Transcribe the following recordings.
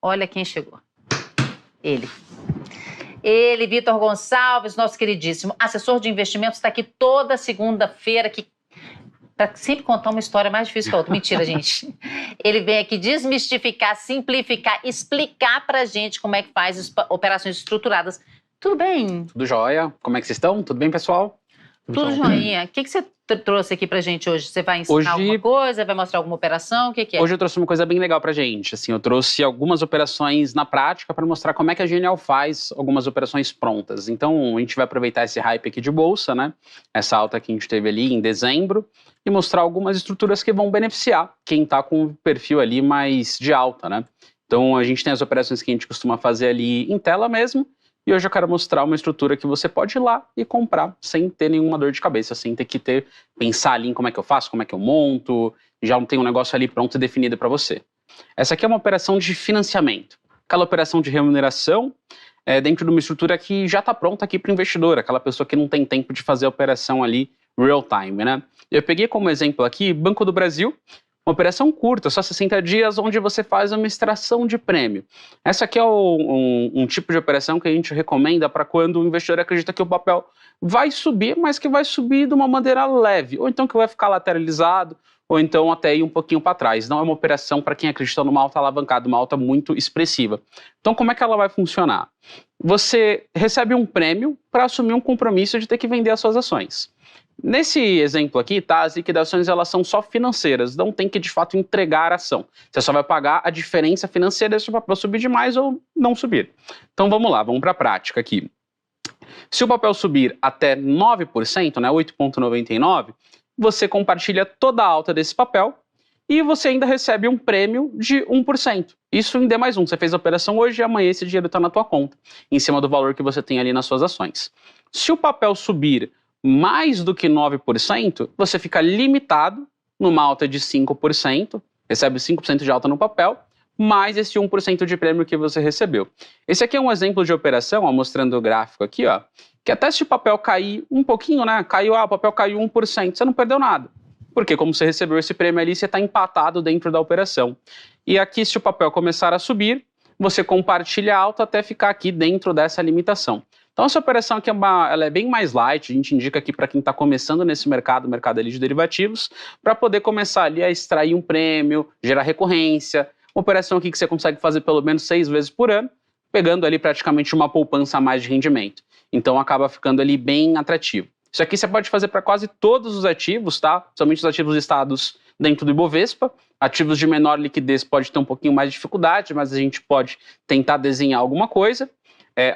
Olha quem chegou. Ele. Ele, Vitor Gonçalves, nosso queridíssimo assessor de investimentos, está aqui toda segunda-feira, para sempre contar uma história mais difícil que a outra. Mentira, gente. Ele vem aqui desmistificar, simplificar, explicar para a gente como é que faz operações estruturadas. Tudo bem? Tudo jóia. Como é que vocês estão? Tudo bem, pessoal? Tudo joinha. O que você trouxe aqui pra gente hoje? Você vai ensinar alguma coisa? Vai mostrar alguma operação? O que é? Hoje eu trouxe uma coisa bem legal pra gente. Assim, eu trouxe algumas operações na prática para mostrar como é que a Genial faz algumas operações prontas. Então, a gente vai aproveitar esse hype aqui de bolsa, né? Essa alta que a gente teve ali em dezembro e mostrar algumas estruturas que vão beneficiar quem tá com o perfil ali mais de alta, né? Então, a gente tem as operações que a gente costuma fazer ali em tela mesmo. E hoje eu quero mostrar uma estrutura que você pode ir lá e comprar sem ter nenhuma dor de cabeça, sem ter que pensar ali em como é que eu faço, como é que eu monto, já não tem um negócio ali pronto e definido para você. Essa aqui é uma operação de financiamento, aquela operação de remuneração dentro de uma estrutura que já está pronta aqui para o investidor, aquela pessoa que não tem tempo de fazer a operação ali real time, né? Eu peguei como exemplo aqui Banco do Brasil, uma operação curta, só 60 dias, onde você faz uma extração de prêmio. Essa aqui é um tipo de operação que a gente recomenda para quando o investidor acredita que o papel vai subir, mas que vai subir de uma maneira leve, ou então que vai ficar lateralizado, ou então até ir um pouquinho para trás. Não é uma operação para quem acredita numa alta alavancada, uma alta muito expressiva. Então, como é que ela vai funcionar? Você recebe um prêmio para assumir um compromisso de ter que vender as suas ações. Nesse exemplo aqui, tá, as liquidações elas são só financeiras, não tem que de fato entregar a ação. Você só vai pagar a diferença financeira se o papel subir demais ou não subir. Então vamos lá, vamos para a prática aqui. Se o papel subir até 9%, né, 8,99%, você compartilha toda a alta desse papel e você ainda recebe um prêmio de 1%. Isso em D mais 1. Você fez a operação hoje e amanhã esse dinheiro está na tua conta, em cima do valor que você tem ali nas suas ações. Se o papel subir mais do que 9%, você fica limitado numa alta de 5%, recebe 5% de alta no papel, mais esse 1% de prêmio que você recebeu. Esse aqui é um exemplo de operação, ó, mostrando o gráfico aqui, ó, que até se o papel cair um pouquinho, né, o papel caiu 1%, você não perdeu nada. Porque como você recebeu esse prêmio ali, você está empatado dentro da operação. E aqui, se o papel começar a subir, você compartilha a alta até ficar aqui dentro dessa limitação. Então essa operação aqui ela é bem mais light, a gente indica aqui para quem está começando nesse mercado ali de derivativos, para poder começar ali a extrair um prêmio, gerar recorrência, uma operação aqui que você consegue fazer pelo menos 6 vezes por ano, pegando ali praticamente uma poupança a mais de rendimento. Então acaba ficando ali bem atrativo. Isso aqui você pode fazer para quase todos os ativos, tá? Somente os ativos listados dentro do Ibovespa. Ativos de menor liquidez pode ter um pouquinho mais de dificuldade, mas a gente pode tentar desenhar alguma coisa.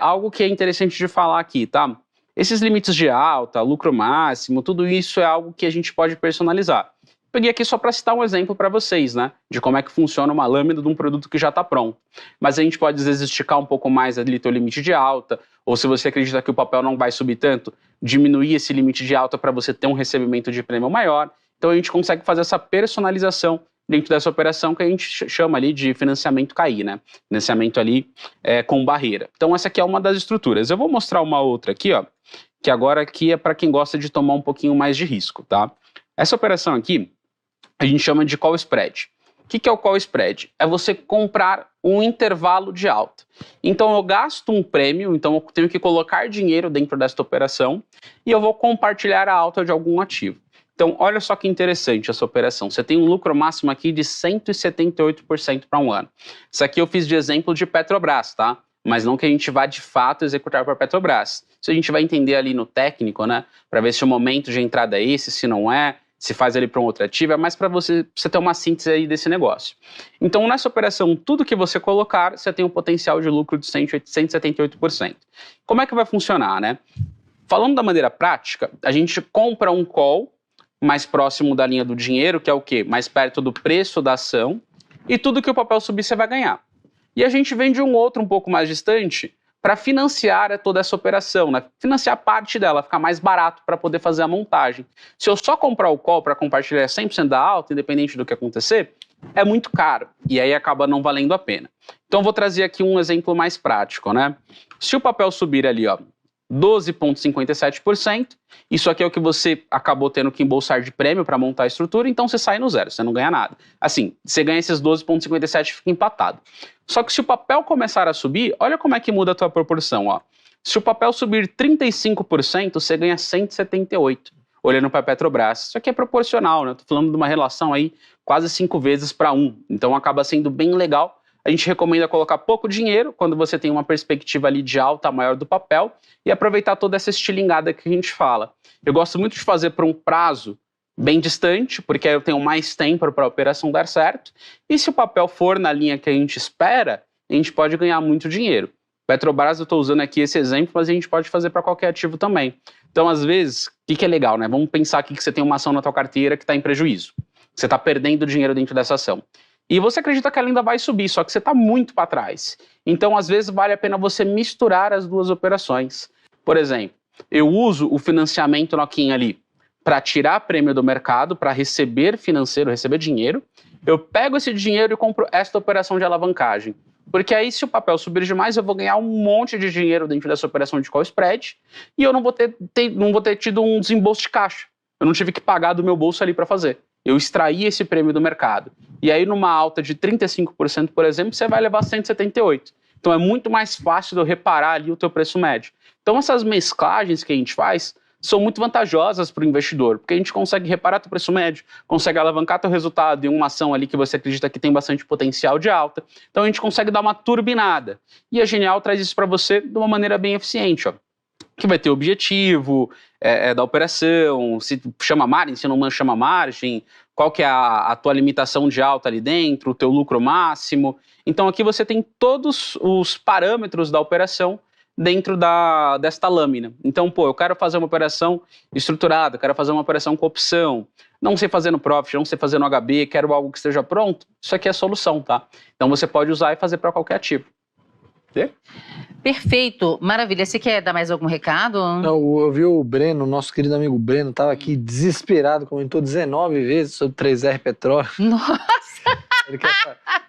Algo que é interessante de falar aqui, tá? Esses limites de alta, lucro máximo, tudo isso é algo que a gente pode personalizar. Peguei aqui só para citar um exemplo para vocês, né? De como é que funciona uma lâmina de um produto que já está pronto. Mas a gente pode, às vezes, esticar um pouco mais ali o limite de alta, ou se você acredita que o papel não vai subir tanto, diminuir esse limite de alta para você ter um recebimento de prêmio maior. Então a gente consegue fazer essa personalização dentro dessa operação que a gente chama ali de financiamento CAI, né? Financiamento ali com barreira. Então essa aqui é uma das estruturas. Eu vou mostrar uma outra aqui, ó, que agora aqui é para quem gosta de tomar um pouquinho mais de risco, tá? Essa operação aqui, a gente chama de call spread. O que é o call spread? É você comprar um intervalo de alta. Então eu gasto um prêmio, então eu tenho que colocar dinheiro dentro desta operação e eu vou compartilhar a alta de algum ativo. Então, olha só que interessante essa operação. Você tem um lucro máximo aqui de 178% para um ano. Isso aqui eu fiz de exemplo de Petrobras, tá? Mas não que a gente vá de fato executar para Petrobras. Isso a gente vai entender ali no técnico, né? Para ver se o momento de entrada é esse, se não é, se faz ali para um outro ativo, é mais para você ter uma síntese aí desse negócio. Então, nessa operação, tudo que você colocar, você tem um potencial de lucro de 178%. Como é que vai funcionar, né? Falando da maneira prática, a gente compra um call mais próximo da linha do dinheiro, que é o quê? Mais perto do preço da ação, e tudo que o papel subir você vai ganhar. E a gente vende um outro um pouco mais distante para financiar toda essa operação, né? Financiar parte dela, ficar mais barato para poder fazer a montagem. Se eu só comprar o call para compartilhar 100% da alta, independente do que acontecer, é muito caro, e aí acaba não valendo a pena. Então vou trazer aqui um exemplo mais prático, né? Se o papel subir ali, ó, 12,57%. Isso aqui é o que você acabou tendo que embolsar de prêmio para montar a estrutura, então você sai no zero, você não ganha nada. Assim, você ganha esses 12,57% e fica empatado. Só que se o papel começar a subir, olha como é que muda a tua proporção, ó. Se o papel subir 35%, você ganha 178, olhando para a Petrobras. Isso aqui é proporcional, né? Estou falando de uma relação aí quase 5 vezes para 1. Então acaba sendo bem legal. A gente recomenda colocar pouco dinheiro quando você tem uma perspectiva ali de alta maior do papel e aproveitar toda essa estilingada que a gente fala. Eu gosto muito de fazer para um prazo bem distante, porque aí eu tenho mais tempo para a operação dar certo. E se o papel for na linha que a gente espera, a gente pode ganhar muito dinheiro. Petrobras, eu estou usando aqui esse exemplo, mas a gente pode fazer para qualquer ativo também. Então, às vezes, o que é legal, né? Vamos pensar aqui que você tem uma ação na tua carteira que está em prejuízo. Você está perdendo dinheiro dentro dessa ação. E você acredita que ela ainda vai subir, só que você está muito para trás. Então, às vezes, vale a pena você misturar as duas operações. Por exemplo, eu uso o financiamento Noquinha ali para tirar prêmio do mercado, para receber financeiro, receber dinheiro. Eu pego esse dinheiro e compro esta operação de alavancagem. Porque aí, se o papel subir demais, eu vou ganhar um monte de dinheiro dentro dessa operação de call spread e eu não vou ter tido um desembolso de caixa. Eu não tive que pagar do meu bolso ali para fazer. Eu extraí esse prêmio do mercado. E aí, numa alta de 35%, por exemplo, você vai levar 178. Então, é muito mais fácil de eu reparar ali o teu preço médio. Então, essas mesclagens que a gente faz são muito vantajosas para o investidor, porque a gente consegue reparar teu preço médio, consegue alavancar teu resultado em uma ação ali que você acredita que tem bastante potencial de alta. Então, a gente consegue dar uma turbinada. E a Genial traz isso para você de uma maneira bem eficiente, ó. Que vai ter objetivo da operação, se chama margem, se não chama margem, qual que é a tua limitação de alta ali dentro, o teu lucro máximo. Então aqui você tem todos os parâmetros da operação dentro desta lâmina. Então, eu quero fazer uma operação estruturada, quero fazer uma operação com opção, não sei fazer no Profit, não sei fazer no HB, quero algo que esteja pronto, isso aqui é a solução, tá? Então você pode usar e fazer para qualquer ativo. Perfeito, maravilha. Você quer dar mais algum recado? Não, eu vi o Breno, nosso querido amigo Breno, estava aqui desesperado, comentou 19 vezes sobre 3R Petróleo. Nossa!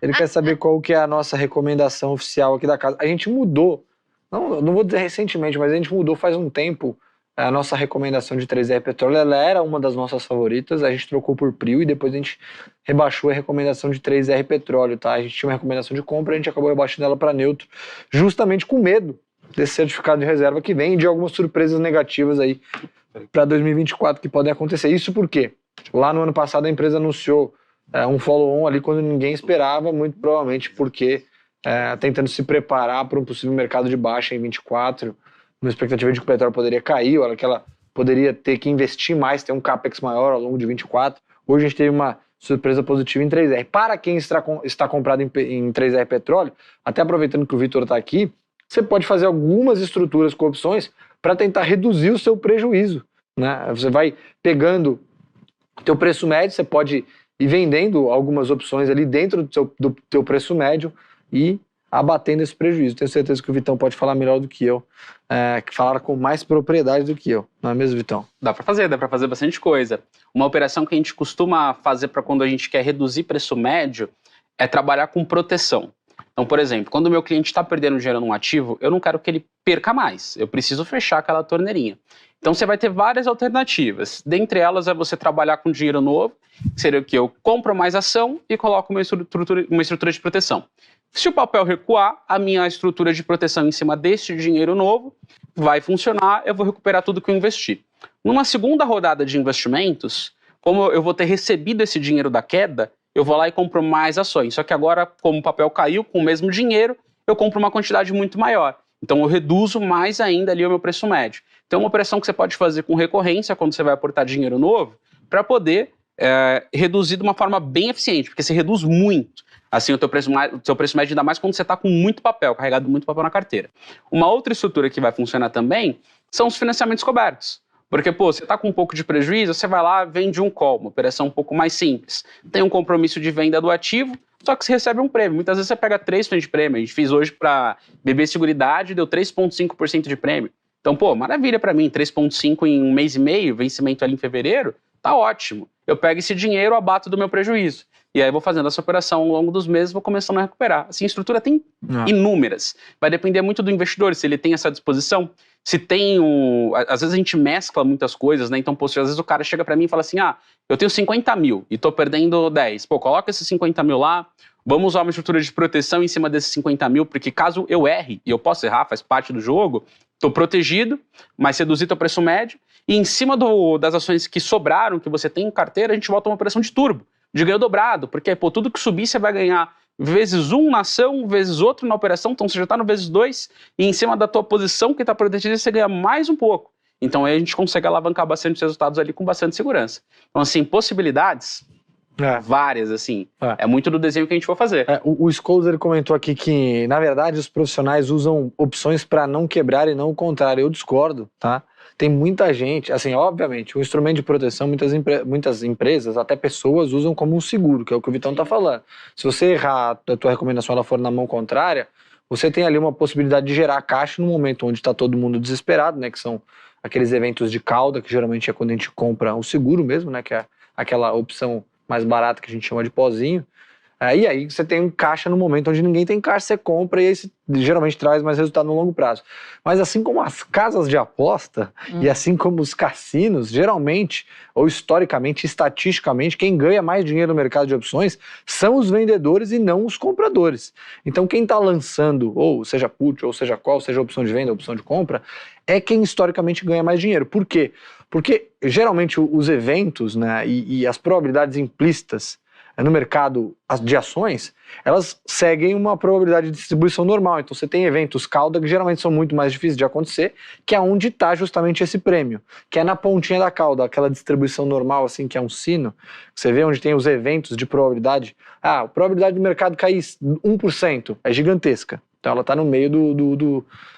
Ele quer saber qual que é a nossa recomendação oficial aqui da casa. A gente mudou, não vou dizer recentemente, mas a gente mudou faz um tempo a nossa recomendação de 3R Petróleo. Ela era uma das nossas favoritas, a gente trocou por Prio e depois a gente rebaixou a recomendação de 3R Petróleo, tá? A gente tinha uma recomendação de compra, a gente acabou rebaixando ela para neutro, justamente com medo desse certificado de reserva que vem e de algumas surpresas negativas aí para 2024 que podem acontecer. Isso porque lá no ano passado a empresa anunciou um follow-on ali quando ninguém esperava, muito provavelmente porque tentando se preparar para um possível mercado de baixa em 2024, uma expectativa de que o petróleo poderia cair, ou que ela poderia ter que investir mais, ter um capex maior ao longo de 2024. Hoje a gente teve uma surpresa positiva em 3R. Para quem está comprado em 3R Petróleo, até aproveitando que o Vitor está aqui, você pode fazer algumas estruturas com opções para tentar reduzir o seu prejuízo, né? Você vai pegando o teu preço médio, você pode ir vendendo algumas opções ali dentro do teu preço médio e abatendo esse prejuízo. Tenho certeza que o Vitão pode falar melhor do que eu, que falar com mais propriedade do que eu. Não é mesmo, Vitão? Dá para fazer bastante coisa. Uma operação que a gente costuma fazer para quando a gente quer reduzir preço médio é trabalhar com proteção. Então, por exemplo, quando o meu cliente está perdendo dinheiro num ativo, eu não quero que ele perca mais. Eu preciso fechar aquela torneirinha. Então, você vai ter várias alternativas. Dentre elas, é você trabalhar com dinheiro novo, que seria o que? Eu compro mais ação e coloco uma estrutura de proteção. Se o papel recuar, a minha estrutura de proteção em cima deste dinheiro novo vai funcionar, eu vou recuperar tudo que eu investi. Numa segunda rodada de investimentos, como eu vou ter recebido esse dinheiro da queda, eu vou lá e compro mais ações. Só que agora, como o papel caiu com o mesmo dinheiro, eu compro uma quantidade muito maior. Então eu reduzo mais ainda ali o meu preço médio. Então é uma operação que você pode fazer com recorrência quando você vai aportar dinheiro novo, para poder reduzir de uma forma bem eficiente, porque você reduz muito. Assim, o teu preço médio, ainda mais quando você está com muito papel, carregado muito papel na carteira. Uma outra estrutura que vai funcionar também são os financiamentos cobertos. Porque, você está com um pouco de prejuízo, você vai lá, vende um call, uma operação um pouco mais simples. Tem um compromisso de venda do ativo, só que você recebe um prêmio. Muitas vezes você pega 3% de prêmio. A gente fez hoje para BB Seguridade, deu 3,5% de prêmio. Então, maravilha para mim, 3,5% em um mês e meio, vencimento ali em fevereiro, tá ótimo. Eu pego esse dinheiro, abato do meu prejuízo. e aí eu vou fazendo essa operação ao longo dos meses, vou começando a recuperar. Assim, a estrutura tem inúmeras. Vai depender muito do investidor, se ele tem essa disposição, se tem às vezes a gente mescla muitas coisas, né? Então, pô, às vezes o cara chega para mim e fala assim, eu tenho 50 mil e tô perdendo 10. Pô, coloca esses 50 mil lá, vamos usar uma estrutura de proteção em cima desses 50 mil, porque caso eu erre, e eu posso errar, faz parte do jogo, tô protegido, mas reduzir teu preço médio, e em cima das ações que sobraram, que você tem em carteira, a gente volta uma operação de turbo, de ganho dobrado, porque, pô, tudo que subir você vai ganhar vezes 1 na ação, vezes outro na operação, então você já está no vezes 2, e em cima da tua posição que está protegida, você ganha mais um pouco. Então aí a gente consegue alavancar bastante os resultados ali com bastante segurança. Então, assim, possibilidades, várias, assim. É muito do desenho que a gente for fazer. O Scholes, ele comentou aqui que, na verdade, os profissionais usam opções para não quebrar e não o contrário. Eu discordo, tá? Tem muita gente, assim, obviamente, o instrumento de proteção, muitas empresas, até pessoas, usam como um seguro, que é o que o Vitão tá falando. Se você errar, a tua recomendação ela for na mão contrária, você tem ali uma possibilidade de gerar caixa no momento onde está todo mundo desesperado, né, que são aqueles eventos de cauda, que geralmente é quando a gente compra o seguro mesmo, né, que é aquela opção mais barata que a gente chama de pozinho. E aí você tem um caixa no momento onde ninguém tem caixa, você compra e aí você geralmente traz mais resultado no longo prazo. Mas assim como as casas de aposta e assim como os cassinos, geralmente, ou historicamente, estatisticamente, quem ganha mais dinheiro no mercado de opções são os vendedores e não os compradores. Então quem está lançando, ou seja put, ou seja qual, seja opção de venda, opção de compra, é quem historicamente ganha mais dinheiro. Por quê? Porque geralmente os eventos, né, e as probabilidades implícitas no mercado de ações, elas seguem uma probabilidade de distribuição normal. Então você tem eventos cauda que geralmente são muito mais difíceis de acontecer, que é onde está justamente esse prêmio, que é na pontinha da cauda, aquela distribuição normal, assim, que é um sino. Você vê onde tem os eventos de probabilidade. A probabilidade do mercado cair 1% é gigantesca. Então ela está no meio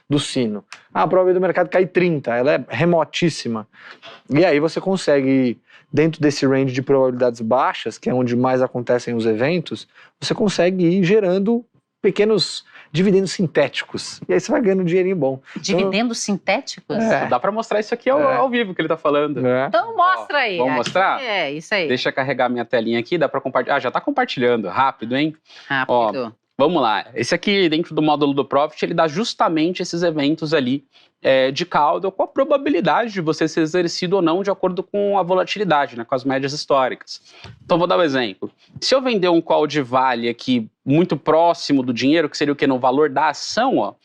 do sino. A probabilidade do mercado cair 30%, ela é remotíssima. E aí você consegue, dentro desse range de probabilidades baixas, que é onde mais acontecem os eventos, você consegue ir gerando pequenos dividendos sintéticos. E aí você vai ganhando um dinheirinho bom. Dividendos sintéticos? Dá pra mostrar isso aqui ao vivo que ele tá falando. Então mostra aí. Vamos mostrar? Isso aí. Deixa eu carregar minha telinha aqui, dá pra compartilhar. Já tá compartilhando, rápido, hein? Rápido. Vamos lá, esse aqui dentro do módulo do Profit, ele dá justamente esses eventos ali de cauda, com a probabilidade de você ser exercido ou não de acordo com a volatilidade, né, com as médias históricas. Então vou dar um exemplo. Se eu vender um call de vale aqui muito próximo do dinheiro, que seria o que? No valor da ação,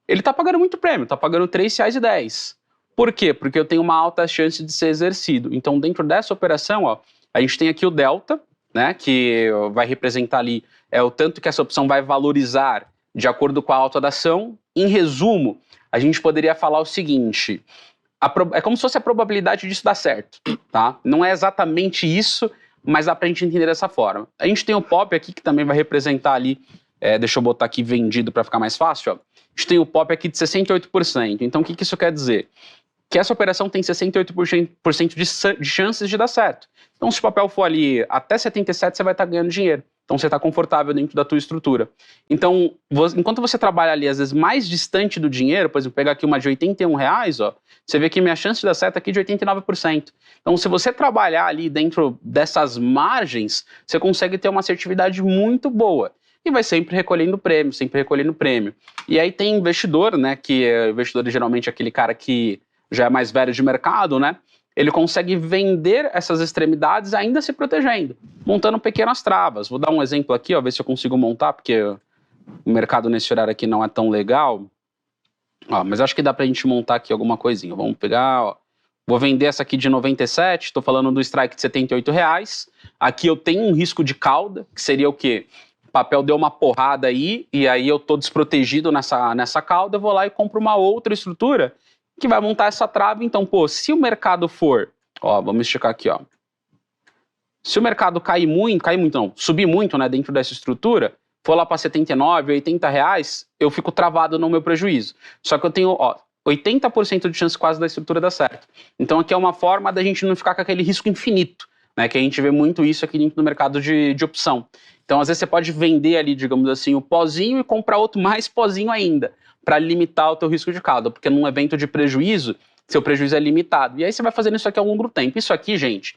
ele tá pagando muito prêmio, tá pagando R$ 3,10. Por quê? Porque eu tenho uma alta chance de ser exercido. Então dentro dessa operação, a gente tem aqui o delta, né, que vai representar ali o tanto que essa opção vai valorizar de acordo com a alta da ação. Em resumo, a gente poderia falar o seguinte, é como se fosse a probabilidade disso dar certo, tá? Não é exatamente isso, mas dá pra gente entender dessa forma. A gente tem o POP aqui, que também vai representar ali, deixa eu botar aqui vendido para ficar mais fácil, A gente tem o POP aqui de 68%. Então o que isso quer dizer? Que essa operação tem 68% de chances de dar certo. Então, se o papel for ali até 77%, você vai estar ganhando dinheiro. Então, você está confortável dentro da tua estrutura. Então, enquanto você trabalha ali, às vezes, mais distante do dinheiro, por exemplo, pegar aqui uma de R$81, você vê que minha chance de dar certo aqui é de 89%. Então, se você trabalhar ali dentro dessas margens, você consegue ter uma assertividade muito boa. E vai sempre recolhendo prêmio, sempre recolhendo prêmio. E aí tem investidor, né, que investidor é geralmente aquele cara que já é mais velho de mercado, né? Ele consegue vender essas extremidades ainda se protegendo, montando pequenas travas. Vou dar um exemplo aqui, ver se eu consigo montar, porque o mercado nesse horário aqui não é tão legal. Mas acho que dá pra gente montar aqui alguma coisinha. Vamos pegar, vou vender essa aqui de 97, estou falando do strike de R$78. Aqui eu tenho um risco de cauda, que seria o quê? O papel deu uma porrada aí, e aí eu tô desprotegido nessa cauda, eu vou lá e compro uma outra estrutura que vai montar essa trava. Então, se o mercado for, vamos esticar aqui, se o mercado subir muito, né, dentro dessa estrutura, for lá para 79, 80 reais, eu fico travado no meu prejuízo. Só que eu tenho, 80% de chance quase da estrutura dar certo. Então, aqui é uma forma da gente não ficar com aquele risco infinito, né, que a gente vê muito isso aqui dentro do mercado de opção. Então, às vezes você pode vender ali, digamos assim, o pozinho e comprar outro mais pozinho ainda, para limitar o teu risco de cauda, porque num evento de prejuízo, seu prejuízo é limitado. E aí você vai fazendo isso aqui ao longo do tempo. Isso aqui, gente,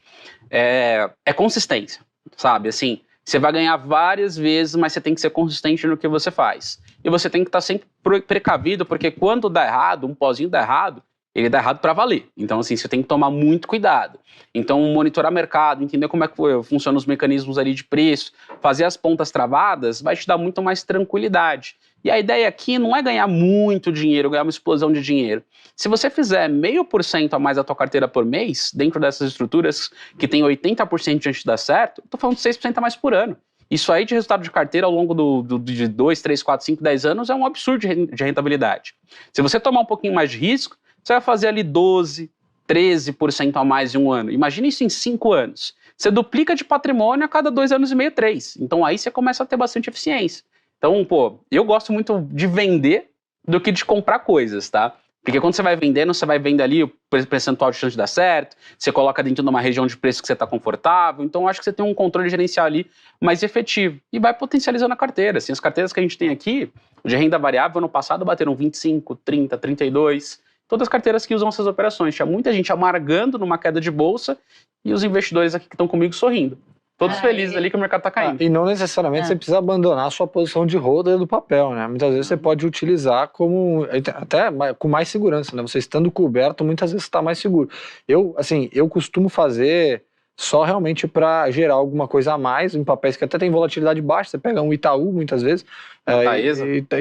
é consistência, sabe? Assim, Você vai ganhar várias vezes, mas você tem que ser consistente no que você faz. E você tem que estar sempre precavido, porque quando dá errado, um pozinho dá errado, ele dá errado para valer. Então, assim, você tem que tomar muito cuidado. Então, monitorar mercado, entender como é que funcionam os mecanismos ali de preço, fazer as pontas travadas, vai te dar muito mais tranquilidade. E a ideia aqui não é ganhar muito dinheiro, ganhar uma explosão de dinheiro. Se você fizer 0,5% a mais da tua carteira por mês, dentro dessas estruturas que tem 80% de chance de dar certo, eu tô falando de 6% a mais por ano. Isso aí de resultado de carteira ao longo de 2, 3, 4, 5, 10 anos é um absurdo de rentabilidade. Se você tomar um pouquinho mais de risco, você vai fazer ali 12, 13% a mais em um ano. Imagina isso em 5 anos. Você duplica de patrimônio a cada 2 anos e meio, 3. Então aí você começa a ter bastante eficiência. Então, pô, eu gosto muito de vender do que de comprar coisas, tá? Porque quando você vai vendendo, você vai vendo ali o percentual de chance de dar certo, você coloca dentro de uma região de preço que você está confortável, então eu acho que você tem um controle gerencial ali mais efetivo e vai potencializando a carteira. Assim, as carteiras que a gente tem aqui, de renda variável, ano passado bateram 25, 30, 32, todas as carteiras que usam essas operações. Tinha muita gente amargando numa queda de bolsa e os investidores aqui que estão comigo sorrindo. Todos felizes ali que o mercado está caindo. E não necessariamente você precisa abandonar a sua posição de holder do papel, né? Muitas vezes você pode utilizar como, até com mais segurança, né? Você estando coberto, muitas vezes está mais seguro. Eu costumo fazer só realmente para gerar alguma coisa a mais em papéis que até tem volatilidade baixa. Você pega um Itaú, muitas vezes.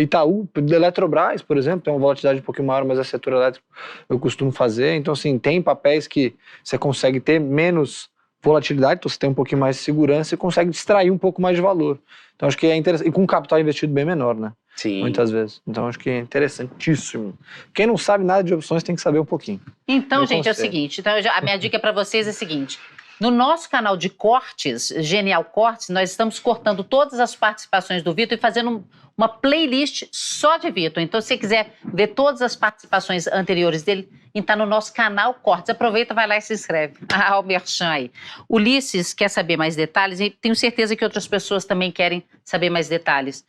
Itaú, Eletrobras, por exemplo, tem uma volatilidade um pouquinho maior, mas é setor elétrico, eu costumo fazer. Então, assim, tem papéis que você consegue ter menos volatilidade, então você tem um pouquinho mais de segurança e consegue extrair um pouco mais de valor. Então acho que é interessante, e com um capital investido bem menor, né? Sim. Muitas vezes. Então acho que é interessantíssimo. Quem não sabe nada de opções tem que saber um pouquinho. Então, gente, é o seguinte, então, a minha dica para vocês é a seguinte, no nosso canal de cortes, Genial Cortes, nós estamos cortando todas as participações do Vitor e fazendo uma playlist só de Vitor. Então, se você quiser ver todas as participações anteriores dele, está no nosso canal Cortes. Aproveita, vai lá e se inscreve. O merchan aí. Ulisses quer saber mais detalhes e tenho certeza que outras pessoas também querem saber mais detalhes.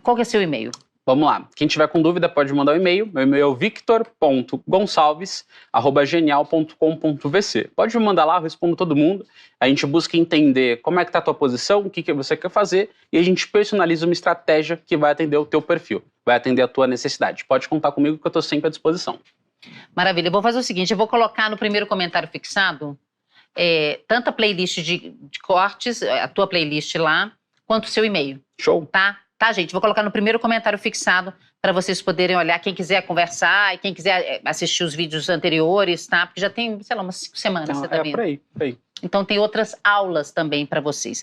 Qual que é seu e-mail? Vamos lá. Quem tiver com dúvida pode mandar um e-mail. Meu e-mail é o victor.gonçalves@genial.com.vc. Pode me mandar lá, eu respondo todo mundo. A gente busca entender como é que está a tua posição, o que você quer fazer e a gente personaliza uma estratégia que vai atender o teu perfil, vai atender a tua necessidade. Pode contar comigo que eu estou sempre à disposição. Maravilha. Eu vou fazer o seguinte, eu vou colocar no primeiro comentário fixado tanto a playlist de cortes, a tua playlist lá, quanto o seu e-mail. Show. Tá, gente? Vou colocar no primeiro comentário fixado para vocês poderem olhar, quem quiser conversar e quem quiser assistir os vídeos anteriores, tá? Porque já tem, sei lá, umas 5 semanas, você tá vendo? Por aí. Então tem outras aulas também para vocês.